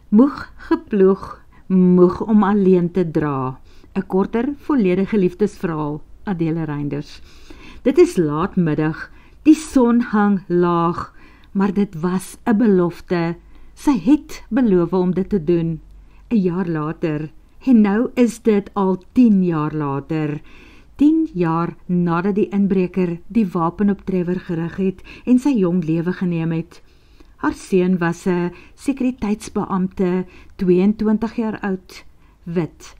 Moeg geploeg, moeg om alleen te dra. 'n korter, volledige liefdesverhaal, Adele Reinders. Dit is laatmiddag, die son hang laag, maar dit was 'n belofte. Sy het beloof om dit te doen, 'n jaar later, en nou is dit al 10 jaar later. 10 jaar nadat die inbreker die wapen op Trevor gerig het en sy jong lewe geneem het. Haar seun was 'n sekuriteitsbeampte, 22 jaar oud, wit.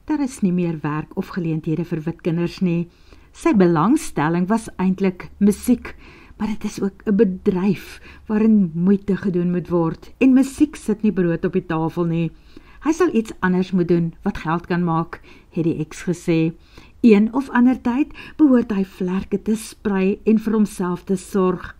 Daar is nie meer werk of geleenthede vir wit kinders nie. Sy belangstelling was eintlik musiek, maar dit is ook 'n bedryf waarin moeite gedoen moet word, en musiek sit nie brood op die tafel nie. Hy sal iets anders moet doen wat geld kan maak, het die ex gesê. Een of ander tyd behoort hy vlerke te sprei en vir homself te sorg.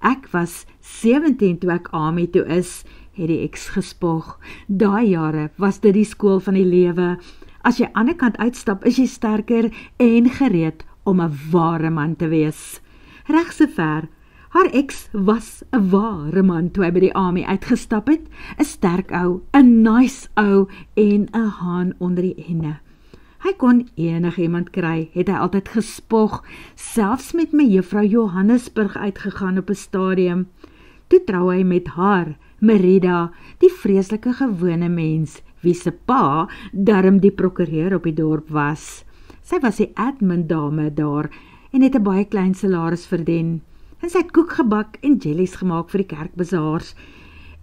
Ek was 17 toe ek AMI toe is, het die ex gespog. Daai jare was dit die skool van die lewe. As jy aan die kant uitstap, is jy sterker en gereed om 'n ware man te wees. Reg sover, haar ex was 'n ware man toe hy by die AMI uitgestap het, 'n sterk ou, 'n nice ou en 'n haan onder die enne. Hy kon enigiemand kry, het hy altyd gespog, selfs met my juffrou Johannesburg uitgegaan op 'n stadium. Toe trou hy met haar, Merida, die vreeslike gewone mens, wie se pa darm die prokureur op die dorp was. Sy was die admin dame daar en het 'n baie klein salaris verdien. En sy het koek gebak en jellies gemaak vir die kerkbazaars.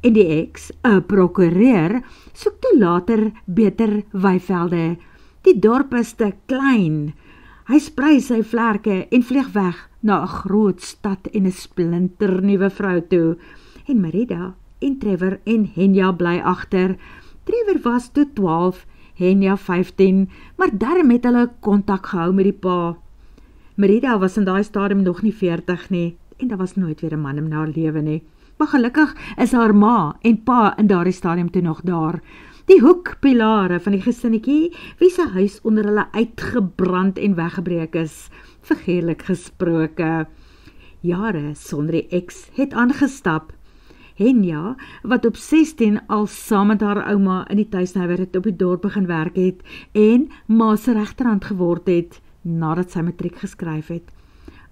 En die ex, 'n prokureur, soek toe later beter weivelde. Die dorp is te klein. Hy sprei sy vlerke en vlieg weg na 'n groot stad en 'n splinternuwe vrou toe. En Merida en Trevor en Henya bly agter. Trevor was toe 12, Henya 15, maar daarom het hulle kontak gehou met die pa. Merida was in daai stadium nog nie 40 nie, en daar was nooit weer 'n man in haar lewe nie. Maar gelukkig is haar ma en pa in daardie stadium toe nog daar. Die hoekpilare van die gesinnetjie, wie se huis onder hulle uitgebrand en weggebreek is, figuurlik gesproke. Jare sonder die ex het aangestap. Henya, wat op 16 al saam met haar ouma in die tuisnywerheid op die dorp begin werk het en ma se regterhand geword het, nadat sy matriek geskryf het.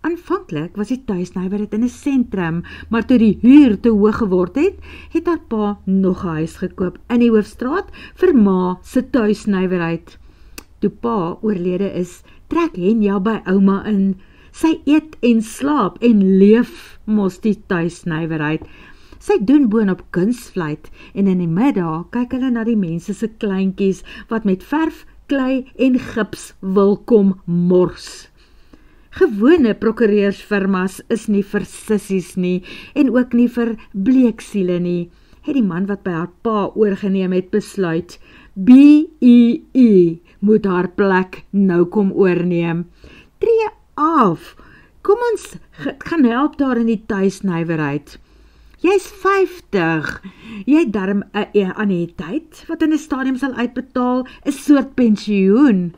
Aanvanklik was die tuisnywerheid in 'n sentrum, maar toe die huur te hoog geword het, het haar pa nog 'n huis gekoop in die Hoofstraat vir ma se tuisnywerheid. Toe pa oorlede is, trek Henya by ouma in. Sy eet en slaap en leef mos die tuisnywerheid. Sy doen boonop kunsvleit en in die middag kyk hulle na die mense se kleintjies wat met verf, klei en gips wil kom mors. Gewone prokureursfirmas is nie vir sissies nie en ook nie vir bleeksiele nie, het die man wat by haar pa oorgeneem het besluit. BEE moet haar plek nou kom oorneem. Tree af, kom ons gaan help daar in die tuisnywerheid. Jy's 50, jy het darm 'n annuïteit wat in 'n stadium sal uitbetaal, 'n soort pensioen.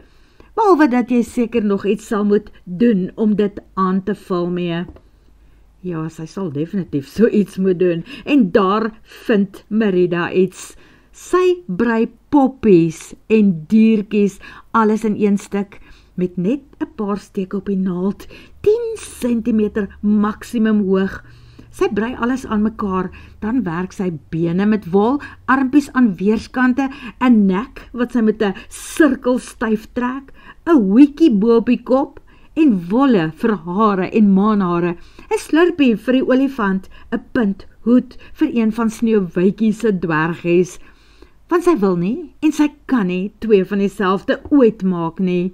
Behalwe dat jy seker nog iets sal moet doen om dit aan te vul mee. Ja, sy sal definitief so iets moet doen, en daar vind Merida iets. Sy brei poppies en diertjies, alles in een stuk, met net 'n paar steke op die naald, 10 cm maksimum hoog. Sy brei alles aan mekaar, dan werk sy bene met wol, armpies aan weerskante, 'n nek wat sy met 'n sirkel styf trek, 'n hoekie bo op die kop, en wolle vir hare en maanhare, 'n slurpie vir die olifant, 'n punthoed vir een van Sneeuwwitjie se dwergies. Want sy wil nie, en sy kan nie, twee van dieselfde ooit maak nie.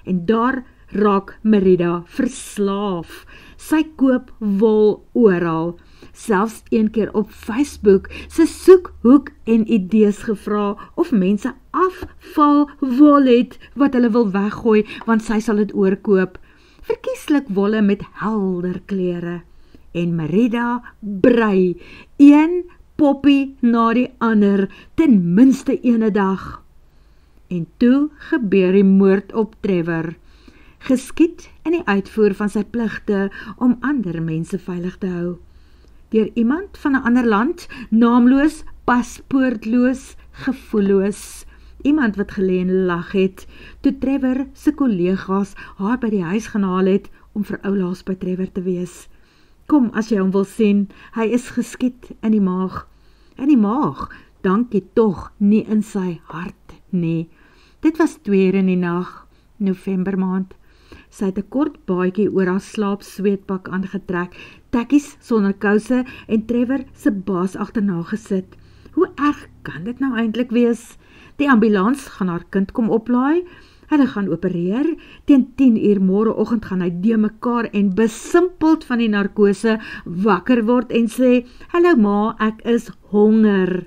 En daar raak Merida verslaaf. Sy koop wol oral. Selfs een keer op Facebook, sy soekhoek en idees gevra of mense afval wol het wat hulle wil weggooi, want sy sal dit oorkoop. Verkieslik wolle met helder kleure. En Merida brei, een poppie na die ander, ten minste ene dag. En toe gebeur die moord op Trevor. Geskied in die uitvoer van sy pligte om ander mense veilig te hou. Deur iemand van 'n ander land, naamloos, paspoortloos, gevoelloos. Iemand wat gelê en lag het, toe Trevor se kollegas haar by die huis gaan haal het, om vir oulaas by Trevor te wees. Kom as jy hom wil sien, hy is geskiet in die maag. In die maag, dankie tog nie in sy hart nie. Dit was 2 uur in die nag, November maand. Sy het 'n kort baadjie oor haar slaapsweetpak aangetrek, tekkies sonder kouse en Trevor se baas agterna gesit. Hoe erg kan dit nou eintlik wees? Die ambulans gaan haar kind kom oplaai, hulle gaan opereer, teen 10 uur môreoggend gaan hy de mekaar en besimpeld van die narkose wakker word en sê, hallo ma, ek is honger.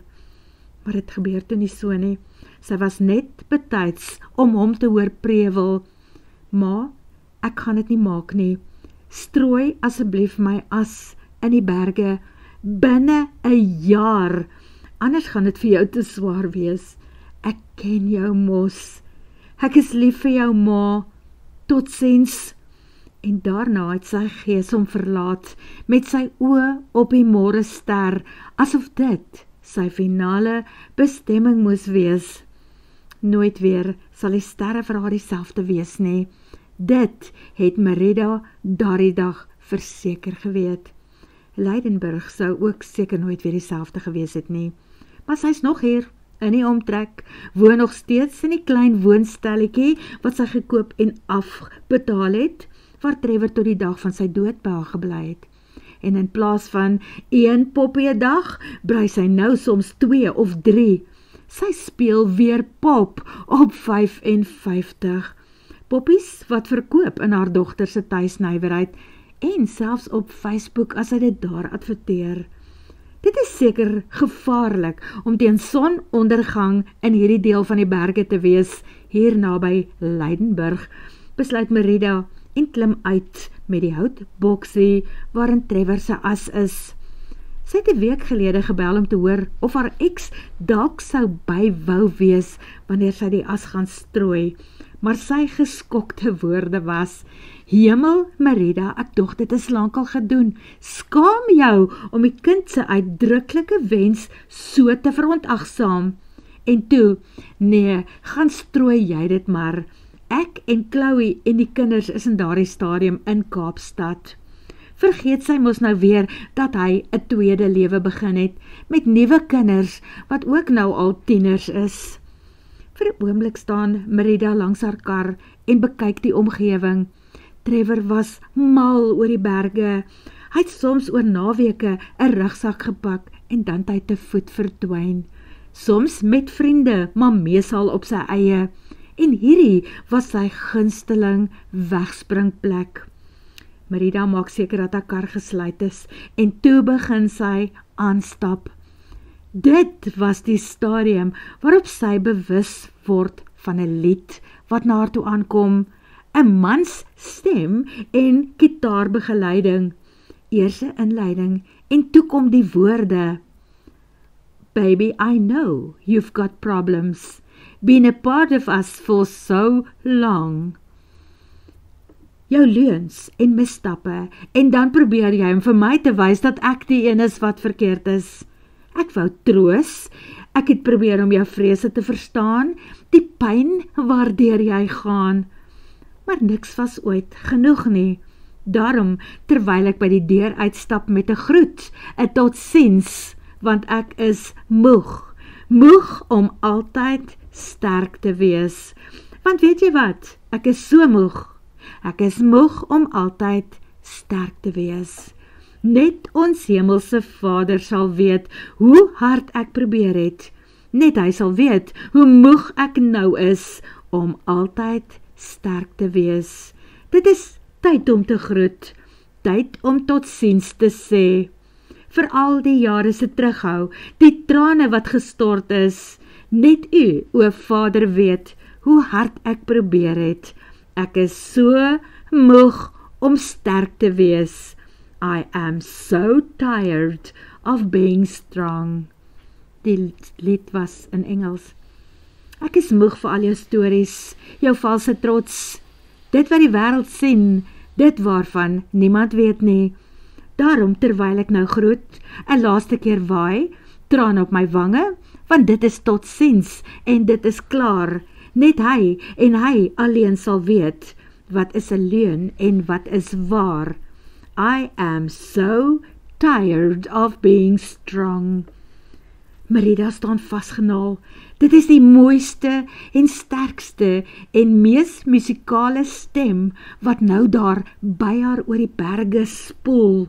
Maar dit gebeur toe nie so nie. Sy was net betyds om hom te hoor prewel. Ma, ek gaan dit nie maak nie. Strooi asseblief my as in die berge binne 'n jaar. Anders gaan dit vir jou te swaar wees. Ek ken jou mos. Ek is lief vir jou ma. Totsiens. En daarna het sy gees hom verlaat, met sy oë op die môrester, asof dit sy finale bestemming moes wees. Nooit weer sal die sterre vir haar dieselfde wees nie. Dit het Merida daardie dag verseker geweet. Lydenburg sou ook seker nooit weer dieselfde gewees het nie. Maar sy's nog hier, in die omtrek, woon nog steeds in die klein woonstelletjie wat sy gekoop en afbetaal het, waar Trevor tot die dag van sy dood by haar gebly het. En in plaas van 1 poppie 'n dag, brei sy nou soms 2 of 3. Sy speel weer pop op 55. Poppies wat verkoop in haar dogter se tuisnywerheid en selfs op Facebook as sy dit daar adverteer. Dit is seker gevaarlik om teen sonondergang in hierdie deel van die berge te wees, hier naby Lydenburg, besluit Merida en klim uit met die houtboksie waarin Trevor se as is. Sy het 'n week gelede gebel om te hoor of haar ex dalk sou by wou wees wanneer sy die as gaan strooi, maar sy geskokte woorde was, Hemel, Merida, ek dog dit is lankal gedoen. Skaam jou om die kind se uitdruklike wens so te verontagsaam. En toe, nee, gaan strooi jy dit maar. Ek en Chloe en die kinders is in daardie stadium in Kaapstad. Vergeet sy mos nou weer dat hy 'n tweede lewe begin het, met nuwe kinders, wat ook nou al tieners is. Vir 'n oomblik staan Merida langs haar kar en bekyk die omgewing. Trevor was mal oor die berge. Hy het soms oor naweke 'n rugsak gepak en dan hy te voet verdwyn. Soms met vriende, maar meesal op sy eie. En hierdie was sy gunsteling wegspringplek. Merida maak seker dat haar kar gesluit is en toe begin sy aanstap. Dit was die stadium waarop sy bewus word van 'n lied wat na haar toe aankom, 'n mans stem en gitaarbegeleiding. Eers 'n inleiding en toe kom die woorde. Baby, I know you've got problems, been a part of us for so long. Jou leuns en misstappe, en dan probeer jy om vir my te wys dat ek die een is wat verkeerd is. Ek wou troos, ek het probeer om jou vrese te verstaan, die pyn waardeur jy gaan, maar niks was ooit genoeg nie. Daarom, terwyl ek by die deur uitstap met 'n groet, 'n totsiens, want ek is moeg om altyd sterk te wees. Want weet jy wat, ek is so moeg. Ek is moeg om altyd sterk te wees. Net ons hemelse Vader sal weet hoe hard ek probeer het. Net hy sal weet hoe moeg ek nou is om altyd sterk te wees. Dit is tyd om te groet, tyd om totsiens te sê. Vir al die jare se terughou, die trane wat gestort is, net u, o Vader, weet hoe hard ek probeer het. Ek is so moeg om sterk te wees. I am so tired of being strong. Die lied was in Engels. Ek is moeg vir al jou stories, jou valse trots, dit wat die wêreld sien, dit waarvan niemand weet nie. Daarom, terwyl ek nou groet, 'n laaste keer waai, traan op my wange, want dit is tot siens en dit is klaar. Net hy en hy alleen sal weet, wat is 'n leuen en wat is waar. I am so tired of being strong. Merida staan vasgenaal. Dit is die mooiste en sterkste en mees musikale stem wat nou daar by haar oor die berge spoel.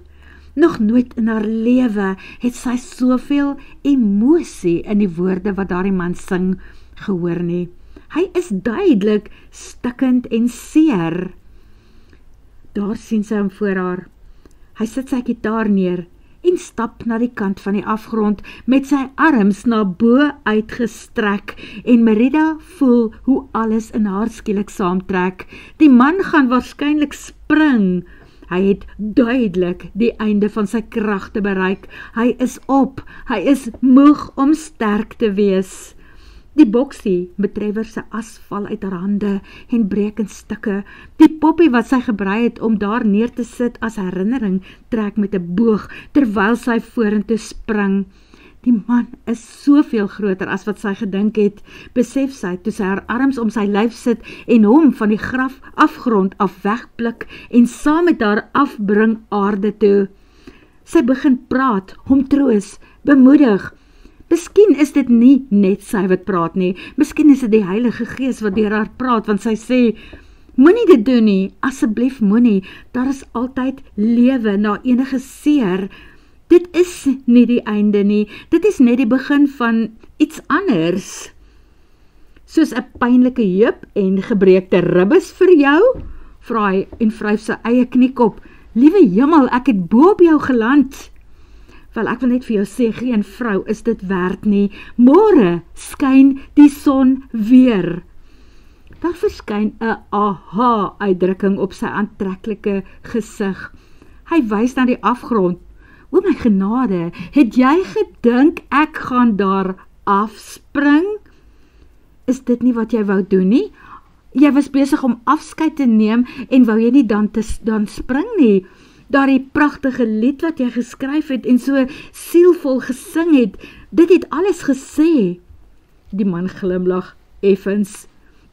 Nog nooit in haar lewe het sy soveel emosie in die woorde wat daardie man sing gehoor nie. Hy is duidelik stikkend en seer. Daar sien sy hom voor haar. Hy sit sy gitaar neer en stap na die kant van die afgrond met sy arms na bo uitgestrek en Merida voel hoe alles in haar skielik saamtrek. Die man gaan waarskynlik spring. Hy het duidelik die einde van sy kragte bereik. Hy is op, hy is moeg om sterk te wees. Die boksie betreffer sy as val uit haar hande en breek in stukke. Die poppie wat sy gebrei het om daar neer te sit as herinnering trek met 'n boog terwyl sy vorentoe spring. Die man is soveel groter as wat sy gedink het, besef sy toe sy haar arms om sy lyf sit en hom van die graf afgrond af wegblik en saam met haar afbring aarde toe. Sy begin praat, hom troos, bemoedig. Miskien is dit nie net sy wat praat nie, miskien is dit die Heilige Gees wat deur haar praat, want sy sê, moenie dit doen nie, asseblief moenie, daar is altyd lewe na enige seer. Dit is nie die einde nie, dit is net die begin van iets anders. Soos 'n pynlike heup en gebreekte ribbes vir jou, vra hy en vryf sy eie kniekop. Liewe hemel, ek het bo op jou geland. Wel, ek wil net vir jou sê, geen vrou is dit werd nie. Môre skyn die son weer. Daar verskyn 'n aha-uitdrukking op sy aantreklike gesig. Hy wys na die afgrond. O my genade, het jy gedink ek gaan daar afspring? Is dit nie wat jy wou doen nie? Jy was besig om afskeid te neem en wou jy nie dan spring nie? Daardie pragtige lied wat jy geskryf het en so sielvol gesing het, dit het alles gesê. Die man glimlag effens.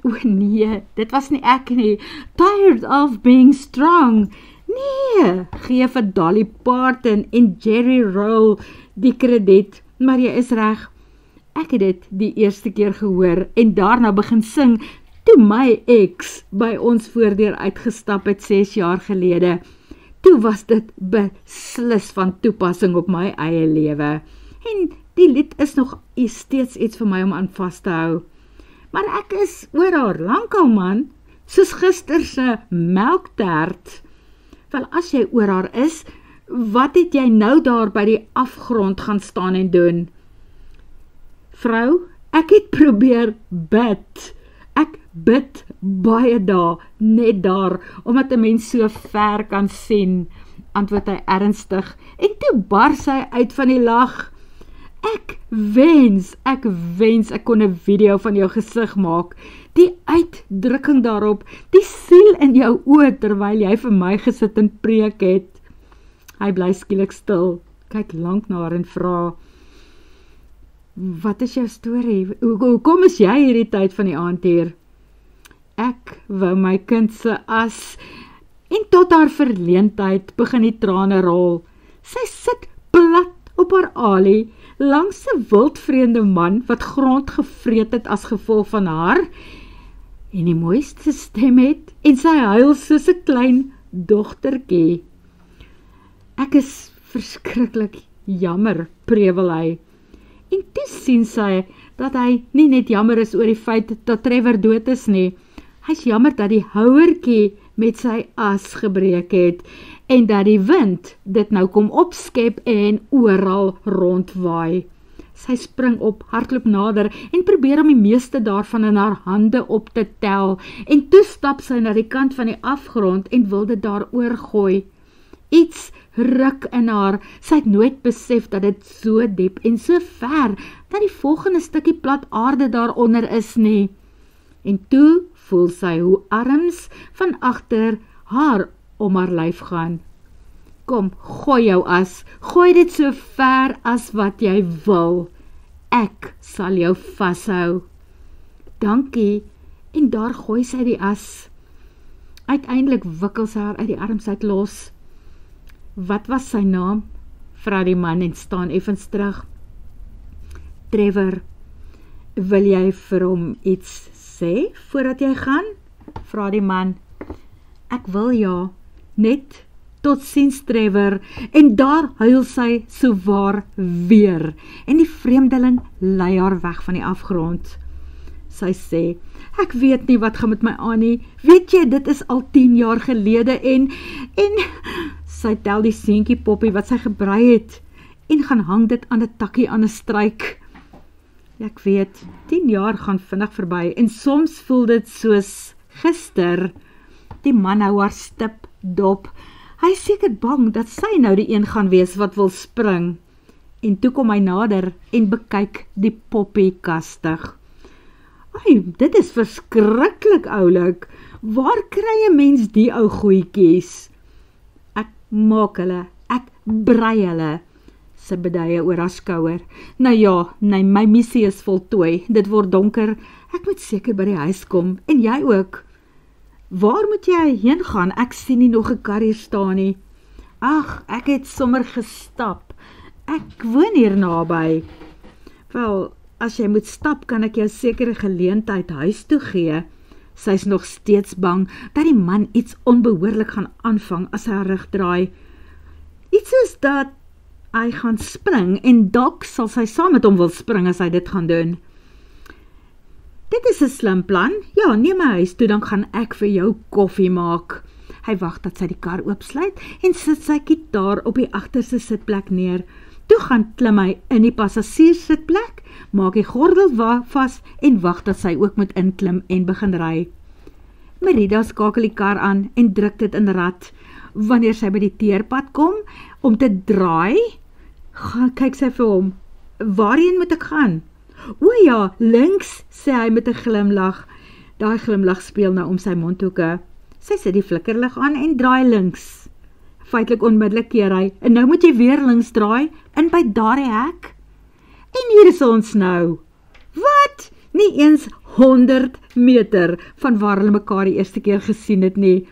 O nee, dit was nie ek nie. Tired of being strong. Nee, gee vir Dolly Parton en Jerry Roll die krediet, maar jy is reg. Ek het dit die eerste keer gehoor en daarna begin sing toe my ex by ons voordeur uitgestap het 6 jaar gelede. Toe was dit beslis van toepassing op my eie lewe. En die lied is nog steeds iets vir my om aan vas te hou. Maar ek is oor haar lankal man, soos gister se melktert. Wel, as jy oor haar is, wat het jy nou daar by die afgrond gaan staan en doen? Vrou, ek het probeer bid. Ek bid baie dae, net daar, omdat 'n mens so ver kan sien, antwoord hy ernstig, en toe bars hy uit van die lag. Ek wens ek kon 'n video van jou gesig maak, die uitdrukking daarop, die siel in jou oë, terwyl jy vir my gesit en preek het. Hy bly skielik stil, kyk lank na haar en vra, wat is jou storie? Hoekom is jy hierdie tyd van die aand hier? Ek wou my kind se as, en tot haar verleentheid begin die trane rol. Sy sit plat op haar alie, langs 'n wildvreemde man, wat grond gevreet het as gevolg van haar, en die mooiste stem het, en sy huil soos 'n klein dogtertjie. Ek is verskriklik jammer, prewel hy. En toe sien sy, dat hy nie net jammer is oor die feit dat Trevor dood is nie, hy is jammer dat die houertjie met sy as gebreek het, en dat die wind dit nou kom opskep en oral rondwaai. Sy spring op, hardloop nader en probeer om die meeste daarvan in haar hande op te tel, en toe stap sy na die kant van die afgrond en wil dit daar oorgooi. Iets ruk in haar, sy het nooit besef dat dit so diep en so ver, dat die volgende stukkie plat aarde daaronder is nie. En toe voel sy hoe arms van agter haar om haar lyf gaan. Kom, gooi jou as, gooi dit so ver as wat jy wil. Ek sal jou vashou. Dankie, en daar gooi sy die as. Uiteindelik wikkel sy haar uit die arms uit los. Wat was sy naam? Vra die man en staan effens terug. Trevor, wil jy vir hom iets sê voordat jy gaan? Vra die man. Ek wil ja, net tot siens Trevor, en daar huil sy sowaar weer, en die vreemdeling lei haar weg van die afgrond. Sy sê, ek weet nie wat gaan met my aan nie, weet jy, dit is al 10 jaar gelede, en sy tel die seentjie poppie wat sy gebrei het, en gaan hang dit aan 'n takkie aan 'n struik. Ek weet, 10 jaar gaan vinnig verby, en soms voel dit soos gister. Die man hou haar stip dop. Hy is seker bang dat sy nou die een gaan wees wat wil spring. En toe kom hy nader en bekyk die poppie kastig. Ai, dit is verskriklik oulik. Waar kry 'n mens die ou goedjies? Ek maak hulle, ek brei hulle, sy beduie oor haar skouer. Nou ja, nee, my missie is voltooi. Dit word donker. Ek moet seker by die huis kom, en jy ook. Waar moet jy heen gaan? Ek sien nie nog 'n kar hier staan nie. Ag, ek het sommer gestap. Ek woon hier naby. Wel, as jy moet stap, kan ek jou sekere geleentheid huis toe gee. Sy is nog steeds bang dat die man iets onbehoorlik gaan aanvang as hy haar rug draai. Iets is dat hy gaan spring, en dalk sal sy saam met hom wil spring as hy dit gaan doen. Dit is 'n slim plan. Ja, neem my huis toe, dan gaan ek vir jou koffie maak. Hy wag dat sy die kar oopsluit en sit sy gitaar op die agterste sitplek neer. Toe gaan klim hy in die passasierssitplek, maak die gordel vas en wag dat sy ook moet inklim en begin ry. Merida skakel die kar aan en druk dit in rad. Wanneer sy by die teerpad kom om te draai, kyk sy vir hom. Waarheen moet ek gaan? O ja, links, sê hy met 'n glimlag. Daai glimlag speel nou om sy mondhoeke. Sy sit die flikkerlig aan en draai links. Feitelik onmiddellik keer hy, en nou moet jy weer links draai, in by daardie hek. En hier is ons nou. Wat? Nie eens 100 meter van waar hulle mekaar die eerste keer gesien het nie.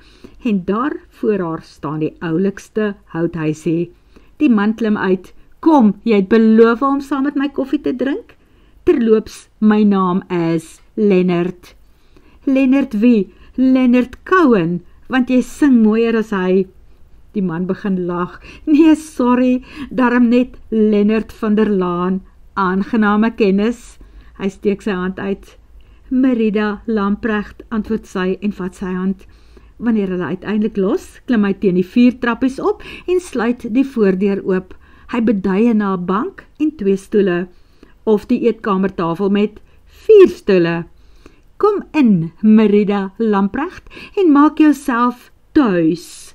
En daar voor haar staan die oulikste houthuisie. Die man klim uit. Kom, jy het beloof om saam met my koffie te drink? Terloops, my naam is Leonard. Leonard wie? Leonard Cohen, want jy sing mooier as hy. Die man begin lag. Nee, sorry, daarom net Leonard van der Laan. Aangename kennis. Hy steek sy hand uit. Merida Lamprecht, antwoord sy en vat sy hand. Wanneer hulle uiteindelik los, klim hy teen die 4 trappies op en sluit die voordeur oop. Hy beduie na 'n bank en 2 stoele, of die eetkamertafel met 4 stoele. Kom in, Merida Lamprecht, en maak jouself tuis.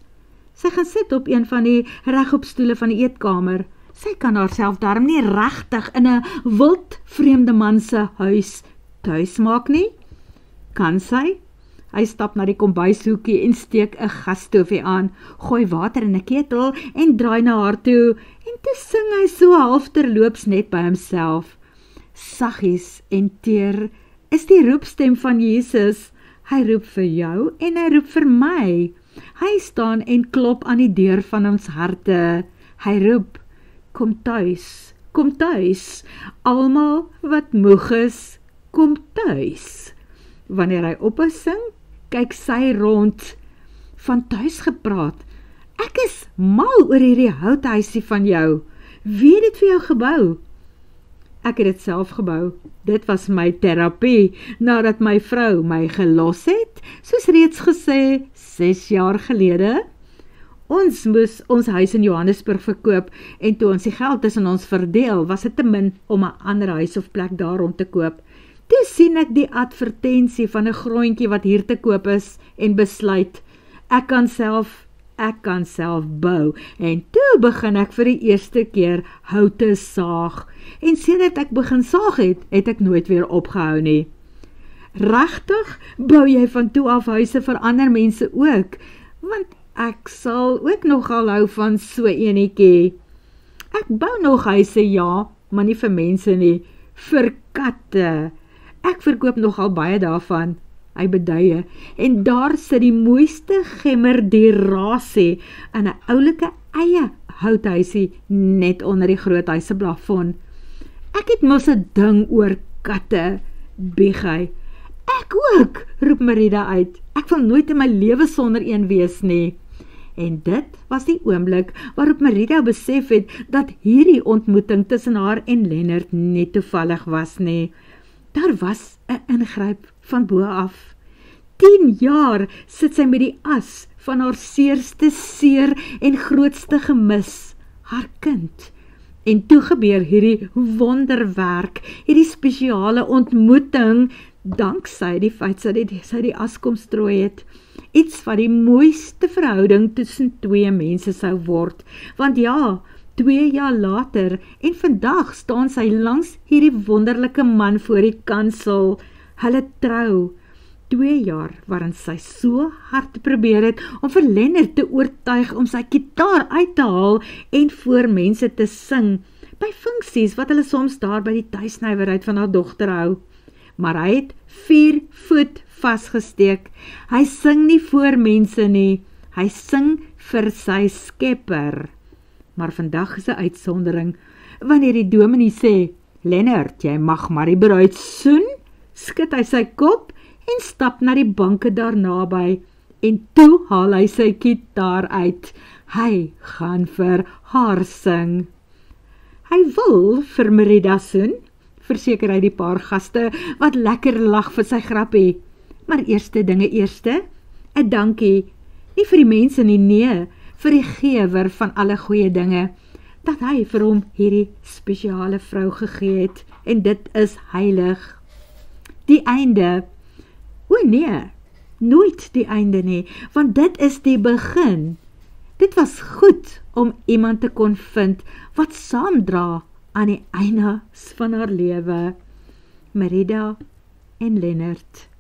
Sy gaan sit op een van die regopstoele van die eetkamer. Sy kan haarself daarom nie regtig in 'n wild vreemde man se huis tuis maak nie. Kan sy? Hy stap na die kombuishoekie en steek 'n gasstoofie aan, gooi water in 'n ketel en draai na haar toe, en toe sing hy so half terloops net by homself. Saggies en teer is die roepstem van Jesus. Hy roep vir jou en hy roep vir my. Hy staan en klop aan die deur van ons harte. Hy roep, kom tuis, almal wat moeg is, kom tuis. Wanneer hy ophou sing, kyk sy rond. Van tuis gepraat, ek is mal oor hierdie houthuisie van jou. Wie het dit vir jou gebou? Ek het dit self gebou. Dit was my terapie, nadat my vrou my gelos het, soos reeds gesê, 6 jaar gelede. Ons moes ons huis in Johannesburg verkoop, en toe ons die geld tussen ons verdeel, was dit te min om 'n ander huis of plek daar rond te koop. Toe sien ek die advertensie van 'n grondjie wat hier te koop is, en besluit, ek kan self bou, en toe begin ek vir die eerste keer houte saag, en sedert ek begin saag het ek nooit weer opgehou nie. Regtig, bou jy van toe af huise vir ander mense ook, want Ek sal ook nogal hou van so enetjie. Ek bou nog huise, ja, maar nie vir mense nie, vir katte. Ek verkoop nogal baie daarvan, hy beduie, en daar sit die mooiste gemmer-die-rasie in 'n oulike eie houthuisie net onder die groothuise plafon. Ek het mos 'n ding oor katte, bieg hy. Ek ook, roep Merida uit. Ek wil nooit in my lewe sonder een wees nie. En dit was die oomblik waarop Merida besef het dat hierdie ontmoeting tussen haar en Lennard net toevallig was nie. Daar was 'n ingryp van bo af. 10 jaar sit sy met die as van haar seerste seer en grootste gemis, haar kind. En toe gebeur hierdie wonderwerk, hierdie spesiale ontmoeting, danksy die feit sy die as kom strooi het. Iets wat die mooiste verhouding tussen twee mense sou word. Want ja, 2 jaar later en vandag staan sy langs hierdie wonderlike man voor die kansel. Hulle trou. 2 jaar waarin sy so hard probeer het om vir Lennard te oortuig om sy gitaar uit te haal en voor mense te sing, by funksies wat hulle soms daar by die tuisnywerheid van haar dogter hou. Maar hy het 4 voet vasgesteek. Hy sing nie voor mense nie, hy sing vir sy skepper. Maar vandag is 'n uitsondering. Wanneer die dominee sê, Lennard, jy mag maar die bruid soen, skud hy sy kop en stap na die banke daar naby, en toe haal hy sy gitaar uit. Hy gaan vir haar sing. Hy wil vir Merida soen, verseker hy die paar gaste wat lekker lag vir sy grappie. Maar eerste dinge eerste, 'n dankie, nie vir die mense nie, nee, vir die gewer van alle goeie dinge, dat hy vir hom hierdie spesiale vrou gegee het, en dit is heilig. Die einde, o nee, nooit die einde nie, want dit is die begin. Dit was goed om iemand te kon vind wat saamdra aan die einde van haar lewe. Merida en Lennard.